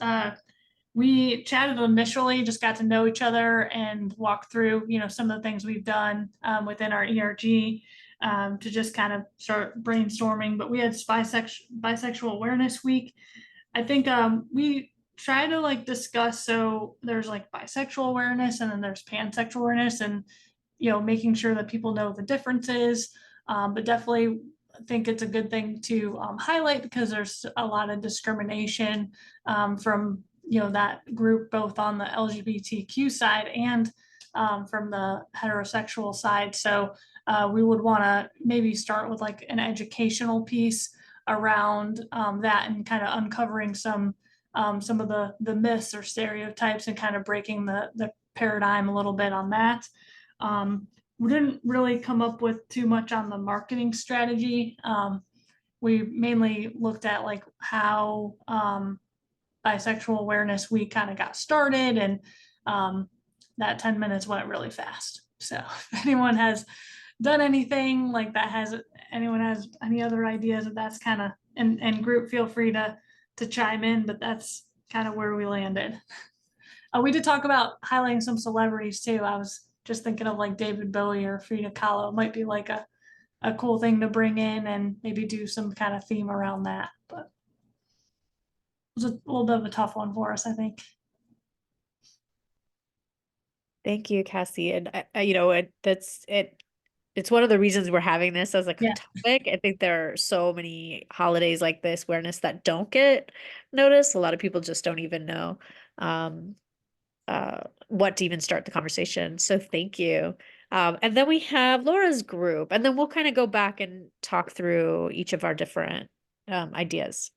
We chatted initially, just got to know each other and walk through, some of the things we've done within our ERG to just kind of start brainstorming. But we had bisexual awareness week. I think we try to like discuss, so there's like bisexual awareness and then there's pansexual awareness, and making sure that people know the differences. But definitely think it's a good thing to highlight, because there's a lot of discrimination from that group, both on the LGBTQ side and from the heterosexual side. So we would want to maybe start with like an educational piece around that, and kind of uncovering some of the myths or stereotypes, and kind of breaking the paradigm a little bit on that. We didn't really come up with too much on the marketing strategy. We mainly looked at like how bisexual awareness week kind of got started, and that 10 minutes went really fast. So if anyone has done anything like that, anyone has any other ideas, that's kind of, and group, feel free to chime in, but that's kind of where we landed. We did talk about highlighting some celebrities too. I was just thinking of like David Bowie or Frida Kahlo. It might be like a cool thing to bring in and maybe do some kind of theme around that. But it was a little bit of a tough one for us, I think. Thank you, Cassie. And it's one of the reasons we're having this as a Yeah. topic. I think there are so many holidays like this, awareness, that don't get noticed. A lot of people just don't even know what to even start the conversation. So thank you. And then we have Laura's group, and then we'll kind of go back and talk through each of our different ideas.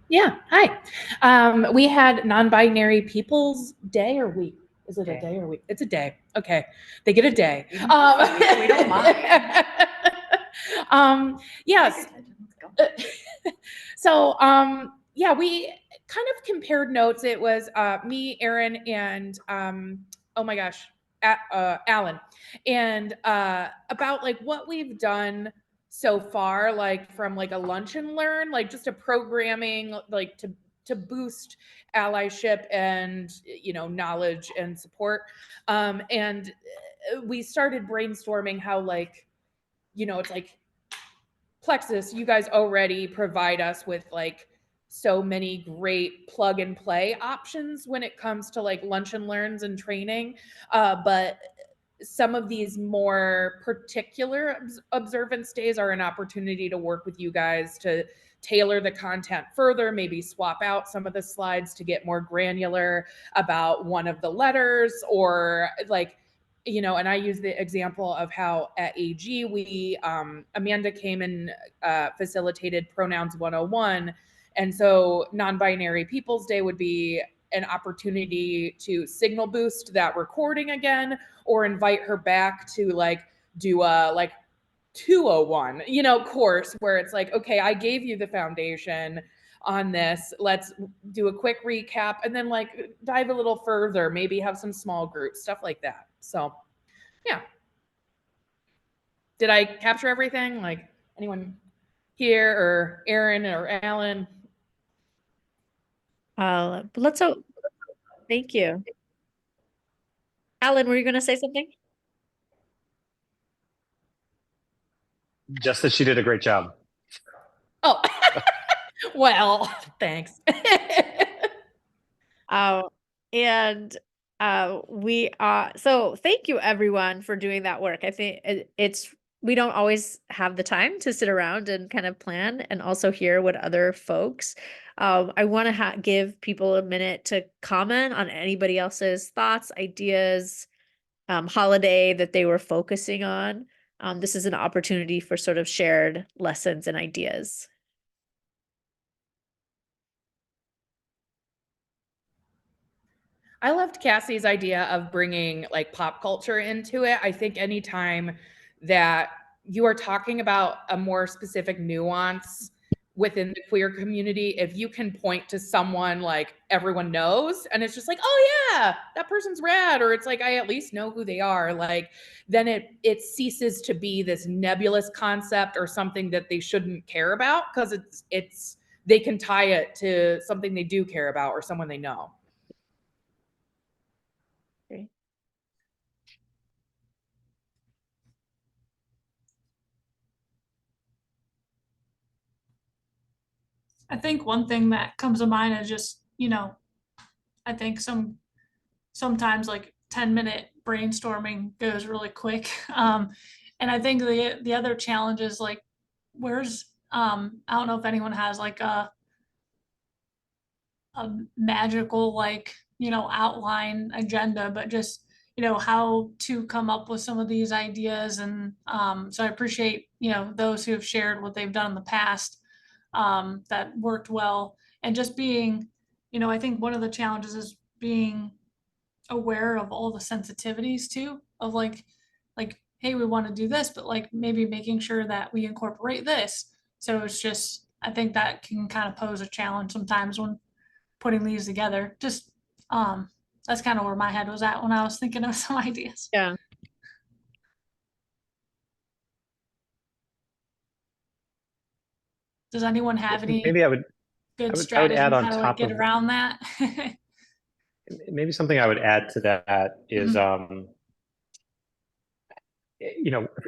Yeah, hi. We had non-binary people's day or week. Is it a day or week? It's a day. Okay, they get a day. We don't mind. Yes. Let's go. So, yeah, we kind of compared notes. It was me, Aaron, and oh my gosh, Alan, and about like what we've done so far, like from like a lunch and learn, like just a programming, like to boost allyship and knowledge and support. And we started brainstorming how like it's like Plexus, you guys already provide us with like so many great plug and play options when it comes to like lunch and learns and training. But some of these more particular observance days are an opportunity to work with you guys to tailor the content further, maybe swap out some of the slides to get more granular about one of the letters, or like, and I use the example of how at AG we, Amanda came and facilitated Pronouns 101. And so non-binary People's Day would be an opportunity to signal boost that recording again, or invite her back to like do a like 201, course where it's like, okay, I gave you the foundation on this. Let's do a quick recap and then like dive a little further, maybe have some small groups, stuff like that. So, yeah. Did I capture everything? Like anyone here or Aaron or Alan? Thank you. Alan, were you going to say something? Just that she did a great job. Oh, well, thanks. And so thank you everyone for doing that work. I think we don't always have the time to sit around and kind of plan and also hear what other folks. I want to give people a minute to comment on anybody else's thoughts, ideas, holiday that they were focusing on. This is an opportunity for sort of shared lessons and ideas. I loved Cassie's idea of bringing like pop culture into it. I think anytime that you are talking about a more specific nuance within the queer community, if you can point to someone like everyone knows and it's just like, oh yeah, that person's rad, or it's like, I at least know who they are, like then it ceases to be this nebulous concept or something that they shouldn't care about, because it's they can tie it to something they do care about or someone they know. Great. I think one thing that comes to mind is just, I think sometimes like 10-minute brainstorming goes really quick. And I think the other challenge is like, I don't know if anyone has like a magical like, outline agenda, but just, how to come up with some of these ideas. And so I appreciate, those who have shared what they've done in the past that worked well. And just being, I think one of the challenges is being aware of all the sensitivities too, of like, hey, we want to do this, but like maybe making sure that we incorporate this. So it's just, I think that can kind of pose a challenge sometimes when putting these together. Just that's kind of where my head was at when I was thinking of some ideas. Yeah. Does anyone have any Maybe I would strategies add on how to like top get of around that? maybe something I would add to that is at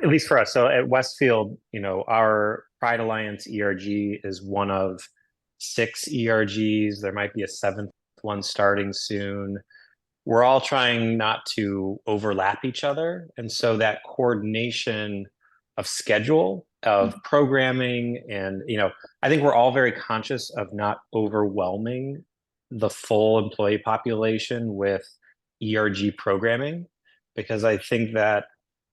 least for us. So at Westfield, our Pride Alliance ERG is one of 6 ERGs. There might be a 7th one starting soon. We're all trying not to overlap each other. And so that coordination of schedule, of programming, and, I think we're all very conscious of not overwhelming the full employee population with ERG programming, because I think that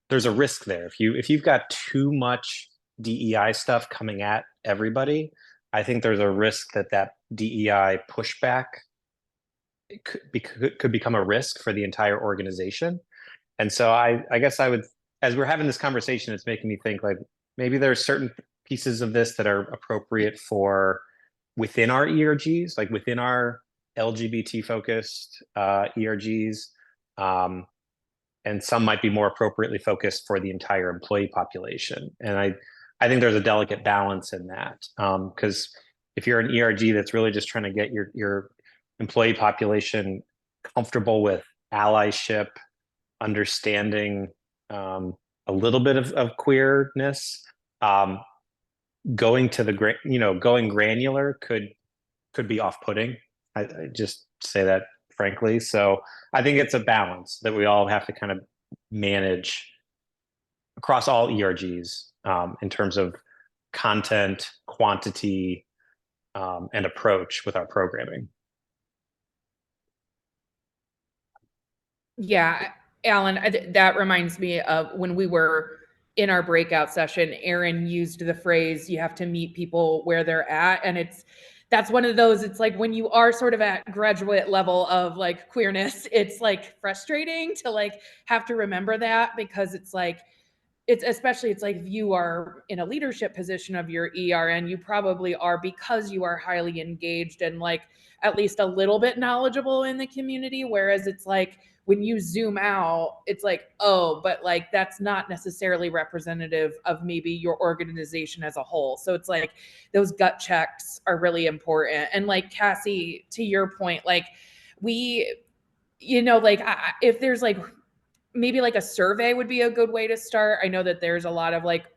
there's a risk there. If you've got too much DEI stuff coming at everybody, I think there's a risk that DEI pushback could become a risk for the entire organization. And so I guess I would, as we're having this conversation, it's making me think like maybe there are certain pieces of this that are appropriate for within our ERGs, like within our LGBT focused ERGs. And some might be more appropriately focused for the entire employee population. And I think there's a delicate balance in that, because if you're an ERG that's really just trying to get your employee population comfortable with allyship, understanding a little bit of queerness, going granular could be off-putting. I just say that frankly. So I think it's a balance that we all have to kind of manage across all ERGs in terms of content, quantity, and approach with our programming. Yeah, Alan, that reminds me of when we were in our breakout session, Aaron used the phrase, you have to meet people where they're at. And that's one of those, it's like when you are sort of at graduate level of like queerness, it's like frustrating to like have to remember that, because it's like, it's like if you are in a leadership position of your ERN, you probably are, because you are highly engaged and like at least a little bit knowledgeable in the community. Whereas it's like when you zoom out, it's like, oh, but like that's not necessarily representative of maybe your organization as a whole. So it's like those gut checks are really important. And like Cassie, to your point, like we, like if there's like maybe like a survey would be a good way to start. I know that there's a lot of like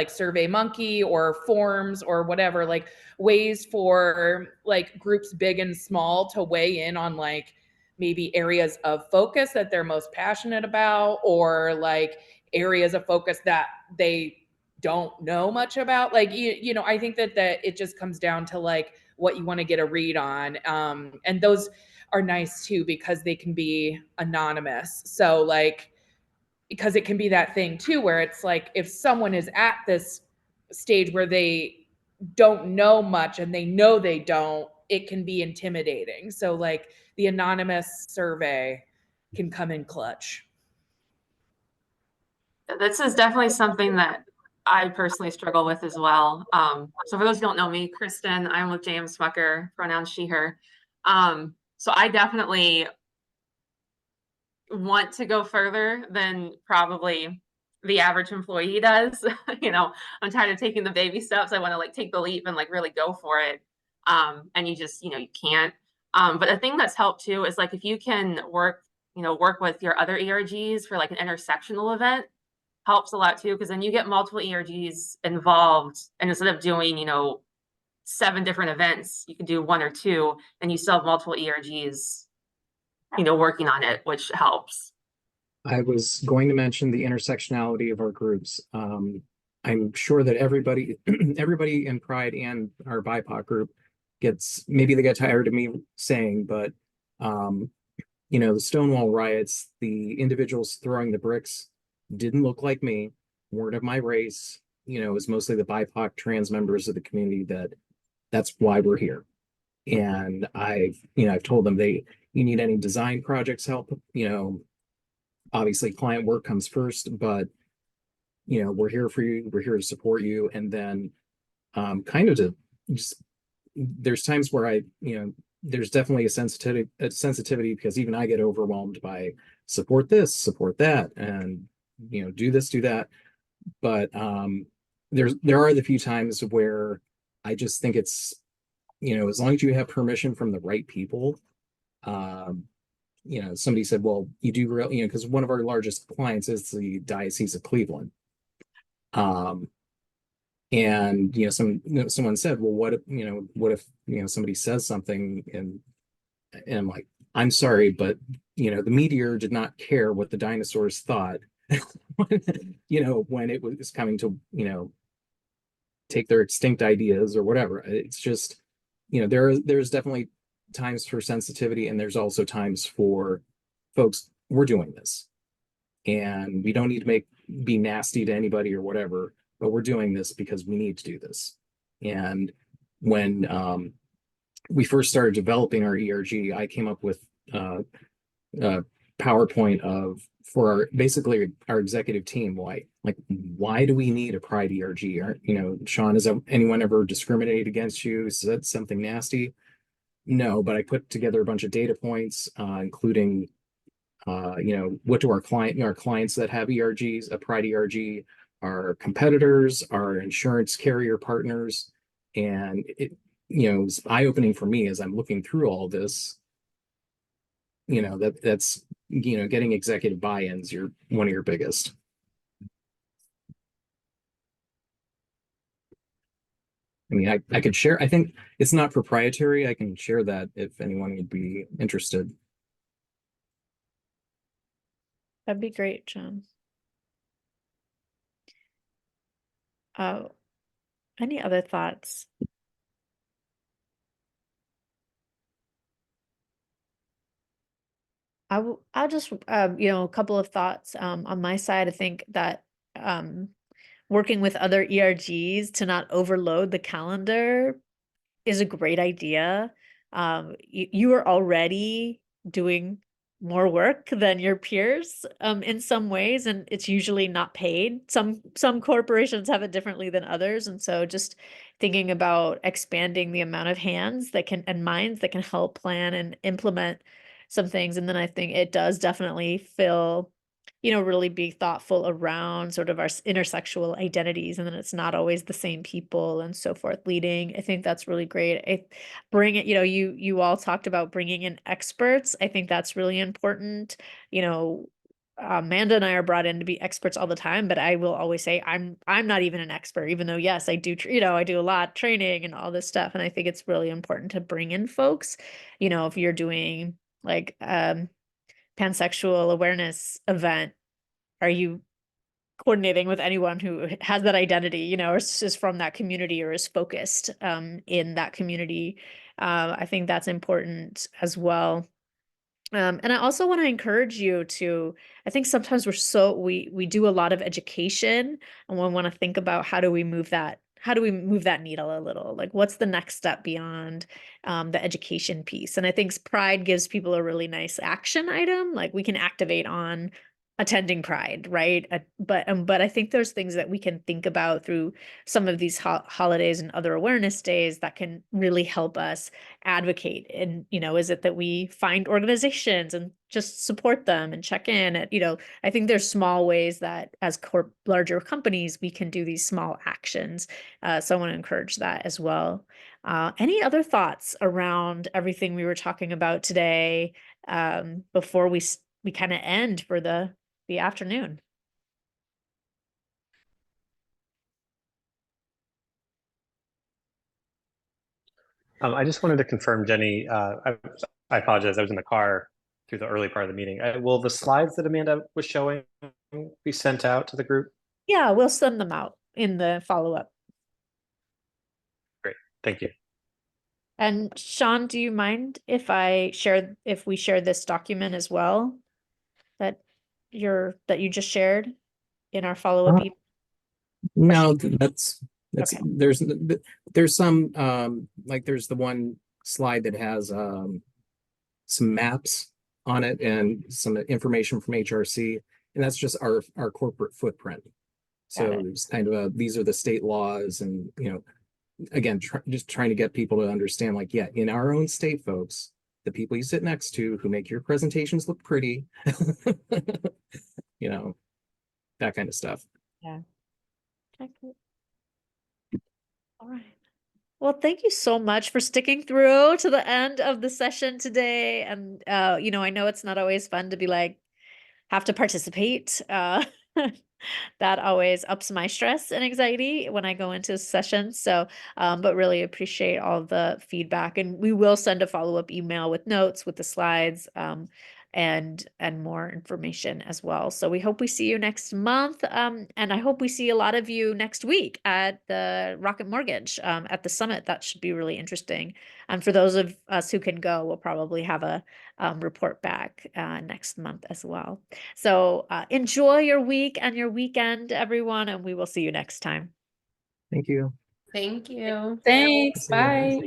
Survey Monkey or forms or whatever, like ways for like groups big and small to weigh in on like maybe areas of focus that they're most passionate about, or like areas of focus that they don't know much about. Like, I think that it just comes down to like what you want to get a read on. And those are nice too, because they can be anonymous. So like, because it can be that thing too, where it's like, if someone is at this stage where they don't know much and they know they don't, it can be intimidating. So like the anonymous survey can come in clutch. This is definitely something that I personally struggle with as well. So for those who don't know me, Kristen, I'm with James Smucker, pronouns she, her. So I definitely want to go further than probably the average employee does. I'm tired of taking the baby steps. I want to like take the leap and like really go for it. and you just, you can't. But the thing that's helped too is like if you can work with your other ERGs for like an intersectional event, helps a lot too, because then you get multiple ERGs involved, and instead of doing 7 different events, you can do 1 or 2, and you still have multiple ERGs working on it, which helps. I was going to mention the intersectionality of our groups. I'm sure that everybody everybody in Pride and our BIPOC group maybe they get tired of me saying, but the Stonewall riots, the individuals throwing the bricks didn't look like me, weren't of my race. It was mostly the BIPOC trans members of the community that's why we're here. And I've told them you need any design projects help, obviously client work comes first, but we're here for you, we're here to support you. And then kind of to just, there's times where there's definitely a sensitivity because even I get overwhelmed by support this, support that, and do this, do that. But there are the few times where I just think it's as long as you have permission from the right people. Somebody said, well, you do really, because one of our largest clients is the Diocese of Cleveland. And someone said, well, what if somebody says something and I'm like, I'm sorry, but the meteor did not care what the dinosaurs thought when it was coming to take their extinct ideas or whatever. It's just there's definitely times for sensitivity, and there's also times for folks, we're doing this and we don't need to be nasty to anybody or whatever, but we're doing this because we need to do this. And when we first started developing our ERG, I came up with a PowerPoint for basically our executive team. Why do we need a Pride ERG? Sean, has anyone ever discriminated against you, said something nasty? No, but I put together a bunch of data points, including what do our clients that have ERGs, a Pride ERG, our competitors, our insurance carrier partners, and it was eye-opening for me as I'm looking through all this. That's getting executive buy-ins, one of your biggest. I mean, I could share, I think it's not proprietary. I can share that if anyone would be interested. That'd be great, John. Any other thoughts? I'll just, a couple of thoughts on my side. I think that working with other ERGs to not overload the calendar is a great idea. You are already doing more work than your peers in some ways, and it's usually not paid. Some corporations have it differently than others, and so just thinking about expanding the amount of hands and minds that can help plan and implement some things. And then I think it does definitely feel really be thoughtful around sort of our intersexual identities, and then it's not always the same people and so forth leading. I think that's really great. You all talked about bringing in experts. I think that's really important. Amanda and I are brought in to be experts all the time, but I will always say I'm not even an expert, even though yes, I do, I do a lot of training and all this stuff. And I think it's really important to bring in folks, if you're doing like, pansexual awareness event, are you coordinating with anyone who has that identity, or is from that community or is focused in that community? I think that's important as well. And I also want to encourage you to, I think sometimes we do a lot of education, and we want to think about how do we move that needle a little? Like, what's the next step beyond the education piece? And I think Pride gives people a really nice action item. Like, we can activate on attending Pride, right? But I think there's things that we can think about through some of these holidays and other awareness days that can really help us advocate. And, is it that we find organizations and just support them and check in at, I think there's small ways that as larger companies, we can do these small actions. So I want to encourage that as well. Any other thoughts around everything we were talking about today, before we kind of end for the afternoon? I just wanted to confirm, Jenny, I apologize, I was in the car through the early part of the meeting. Will the slides that Amanda was showing be sent out to the group? Yeah, we'll send them out in the follow-up. Great, thank you. And Sean, do you mind if we share this document as well? That you just shared in our follow-up email? No, that's Okay. there's some like there's the one slide that has some maps on it and some information from HRC, and that's just our corporate footprint. So it's kind of these are the state laws, and again, just trying to get people to understand, like, yeah, in our own state, folks, the people you sit next to who make your presentations look pretty, that kind of stuff. Yeah. Okay, cool. All right. Well, thank you so much for sticking through to the end of the session today. And, I know it's not always fun to be like, have to participate. That always ups my stress and anxiety when I go into sessions. So, but really appreciate all the feedback, and we will send a follow-up email with notes, with the slides, and more information as well. So we hope we see you next month. And I hope we see a lot of you next week at the Rocket Mortgage, at the summit. That should be really interesting. And for those of us who can go, we'll probably have a report back next month as well. So enjoy your week and your weekend, everyone, and we will see you next time. Thank you. Thank you. Thanks. Bye.